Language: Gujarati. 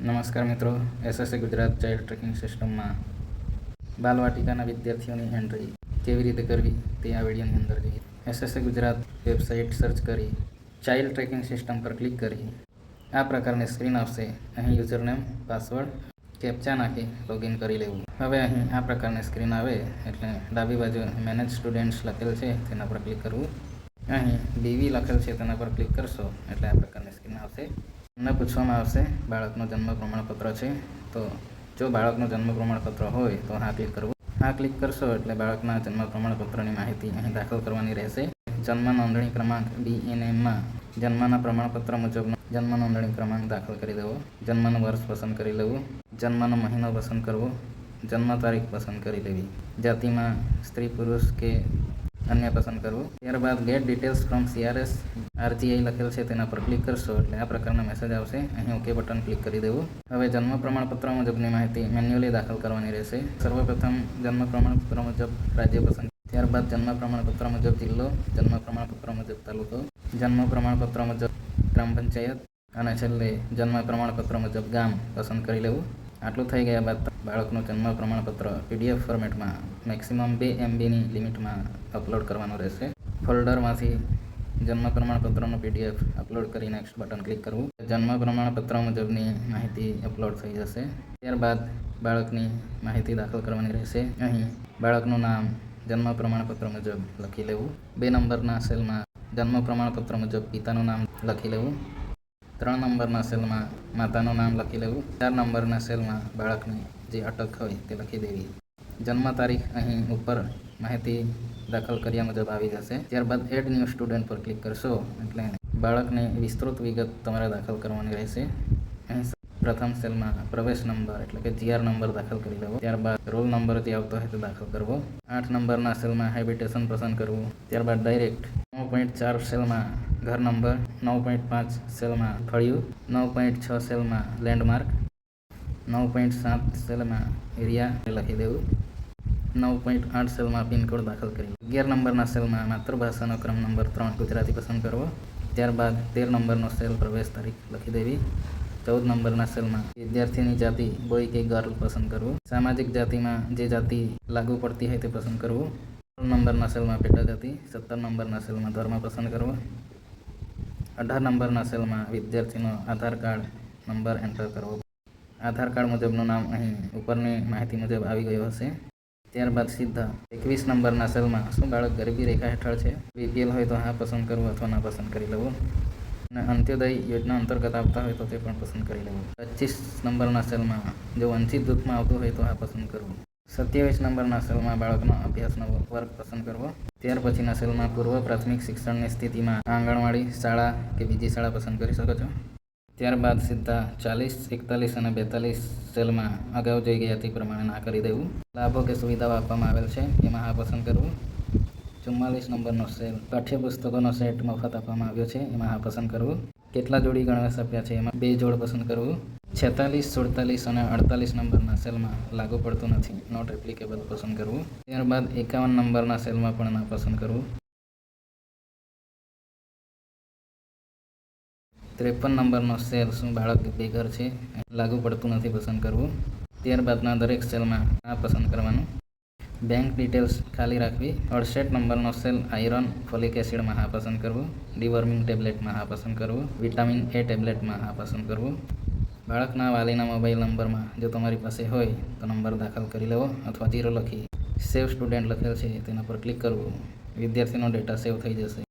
નમસ્કાર મિત્રો, એસએસસી ગુજરાત ચાઇલ્ડ ટ્રેકિંગ સિસ્ટમમાં બાલવાટિકાના વિદ્યાર્થીઓની એન્ટ્રી કેવી રીતે કરવી તે આ વિડીયોની અંદર જોઈએ. એસએસસી ગુજરાત વેબસાઇટ સર્ચ કરી ચાઇલ્ડ ટ્રેકિંગ સિસ્ટમ પર ક્લિક કરી આ પ્રકારની સ્ક્રીન આવશે. અહીં યુઝરનેમ, પાસવર્ડ, કેપ્ચા નાખી લોગિન કરી લેવું. હવે અહીં આ પ્રકારની સ્ક્રીન આવે એટલે ડાબી બાજુ મેનેજ સ્ટુડન્ટ્સ લખેલ છે તેના પર ક્લિક કરવું. અહીં ડીવી લખેલ છે તેના પર ક્લિક કરશો એટલે આ પ્રકારની સ્ક્રીન આવશે. તમને પૂછવામાં આવશે બાળકનો જન્મ પ્રમાણપત્ર છે, તો જો બાળકનું જન્મ પ્રમાણપત્ર હોય તો હા ક્લિક કરવું. હા ક્લિક કરશો એટલે બાળકના જન્મ પ્રમાણપત્રની માહિતી અહીં દાખલ કરવાની રહેશે. જન્મ નોંધણી ક્રમાંક DNMમાં જન્મના પ્રમાણપત્ર મુજબનો જન્મ નોંધણી ક્રમાંક દાખલ કરી દેવો. જન્મનું વર્ષ પસંદ કરી લેવું. જન્મનો મહિનો પસંદ કરવો. જન્મ તારીખ પસંદ કરી લેવી. જાતિમાં સ્ત્રી, પુરુષ કે અન્ય પસંદ કરવું. ત્યારબાદ get details from CRS RGI લખેલ છે તેના પર ક્લિક કરશો એટલે આ પ્રકારના મેસેજ આવશે. અહીં ઓકે બટન ક્લિક કરી દેવું. હવે જન્મ પ્રમાણપત્ર મુજબની માહિતી મેન્યુઅલી દાખલ કરવાની રહેશે. સર્વપ્રથમ જન્મ પ્રમાણપત્ર મુજબ રાજ્ય પસંદ, ત્યારબાદ જન્મ પ્રમાણપત્ર મુજબ જિલ્લો, જન્મ પ્રમાણપત્ર મુજબ તાલુકો, જન્મ પ્રમાણપત્ર મુજબ ગ્રામ પંચાયત અને છેલ્લે જન્મ પ્રમાણપત્ર મુજબ ગામ પસંદ કરી લેવું. આટલું થઈ ગયા બાદ બાળકનું જન્મ પ્રમાણપત્ર PDF ફોર્મેટમાં મેક્સિમમ 2 MBની લિમિટમાં અપલોડ કરવાનું રહેશે. ફોલ્ડરમાંથી જન્મ પ્રમાણપત્રનું PDF અપલોડ કરી નેક્સ્ટ બટન ક્લિક કરવું. જન્મ પ્રમાણપત્ર મુજબની માહિતી અપલોડ થઈ જશે. ત્યારબાદ બાળકની માહિતી દાખલ કરવાની રહેશે. અહીં બાળકનું નામ જન્મ પ્રમાણપત્ર મુજબ લખી લેવું. 2 નંબરના સેલમાં જન્મ પ્રમાણપત્ર મુજબ પિતાનું નામ લખી લેવું. 3 નંબરના સેલમાં માતાનું નામ લખી લેવું. 4 નંબરના સેલમાં બાળકની જે અટક હોય તે લખી દેવી. જન્મ તારીખ અહીં ઉપર માહિતી દાખલ કર્યા મુજબ આવી જશે. ત્યારબાદ એડ ન્યૂ સ્ટુડન્ટ પર ક્લિક કરશો એટલે બાળકની વિસ્તૃત વિગત તમારે દાખલ કરવાની રહેશે. અહીં પ્રથમ સેલમાં પ્રવેશ નંબર એટલે કે GR નંબર દાખલ કરી લેવો. ત્યારબાદ રોલ નંબર જે આવતો હોય તે દાખલ કરવો. 8 નંબરના સેલમાં હેબિટેશન પસંદ કરવું. ત્યારબાદ ડાયરેક્ટ 9.4 સેલમાં ઘર નંબર, 9.5 સેલમાં ફળિયું, 9.6 સેલમાં લેન્ડમાર્ક, 9.7 સેલમાં એરિયા લખી દેવું. 9.8 સેલમાં પિનકોડ દાખલ કરી. 11 નંબરના સેલમાં માતૃભાષાનો ક્રમ નંબર 3 ગુજરાતી પસંદ કરવો. ત્યારબાદ 13 નંબરનો સેલ પ્રવેશ તારીખ લખી દેવી. 14 નંબરના સેલમાં વિદ્યાર્થીની જાતિ બોય કે ગર્લ પસંદ કરવું. સામાજિક જાતિમાં જે જાતિ લાગુ પડતી હોય તે પસંદ કરવું. 16 નંબરના સેલમાં પેટા જાતિ, 17 નંબરના સેલમાં ધર્મ પસંદ કરવો. 18 નંબરના સેલમાં વિદ્યાર્થીનો આધાર કાર્ડ નંબર એન્ટર કરવો. આધાર કાર્ડ મુજબનું નામ અહીં ઉપરની માહિતી મુજબ આવી ગયું હશે. ત્યારબાદ સીધા 21 નંબરના સેલમાં શું બાળક ગરીબી રેખા હેઠળ છે, BPL હોય તો હા પસંદ કરવું અથવા ના પસંદ કરી લેવું. અને અંત્યોદય યોજના અંતર્ગત આવતા હોય તો તે પણ પસંદ કરી લેવું. 25 નંબરના સેલમાં જો વંચિત જૂથમાં આવતું હોય તો હા પસંદ કરવું. 27 નંબરના સેલમાં બાળકનો અભ્યાસનો વર્ગ પસંદ કરવો. ત્યાર પછીના સેલમાં પૂર્વ પ્રાથમિક શિક્ષણની સ્થિતિમાં આંગણવાડી શાળા કે બીજી શાળા પસંદ કરી શકો છો. ત્યારબાદ સીધા 40, 41 અને 42 સેલમાં અગાઉ જોઈ ગયા તે પ્રમાણે ના કરી દેવું. લાભો કે સુવિધાઓ આપવામાં આવેલ છે એમાં હા પસંદ કરવું. 44 નંબરનો સેલ પાઠ્યપુસ્તકોનો સેટ મફત આપવામાં આવ્યો છે એમાં હા પસંદ કરવું. કેટલા જોડી ગણવેશ આપ્યા છે એમાં 2 જોડ પસંદ કરવું. 46, 47 અને 48 નંબરના સેલમાં લાગુ પડતું નથી, નોટ એપ્લિકેબલ પસંદ કરવું. ત્યારબાદ 51 નંબરના સેલમાં પણ ના પસંદ કરવું. 53 નંબરનો સેલ શું બાળક બેઘર છે, લાગુ પડતું નથી, પસંદ કરવું. ત્યારબાદના દરેક સેલમાં આ પસંદ કરવાનું. બેંક ડિટેલ્સ ખાલી રાખવી. 68 નંબરનો સેલ આયરન ફોલિક એસિડમાં હા પસંદ કરવું. ડિવર્મિંગ ટેબ્લેટમાં હા પસંદ કરવું. વિટામિન A ટેબ્લેટમાં હા પસંદ કરવું. બાળકના વાલીના મોબાઈલ નંબરમાં જો તમારી પાસે હોય તો નંબર દાખલ કરી લેવો અથવા 0 લખી સેવ સ્ટુડન્ટ લખેલ છે તેના પર ક્લિક કરવું. વિદ્યાર્થીનો ડેટા સેવ થઈ જશે.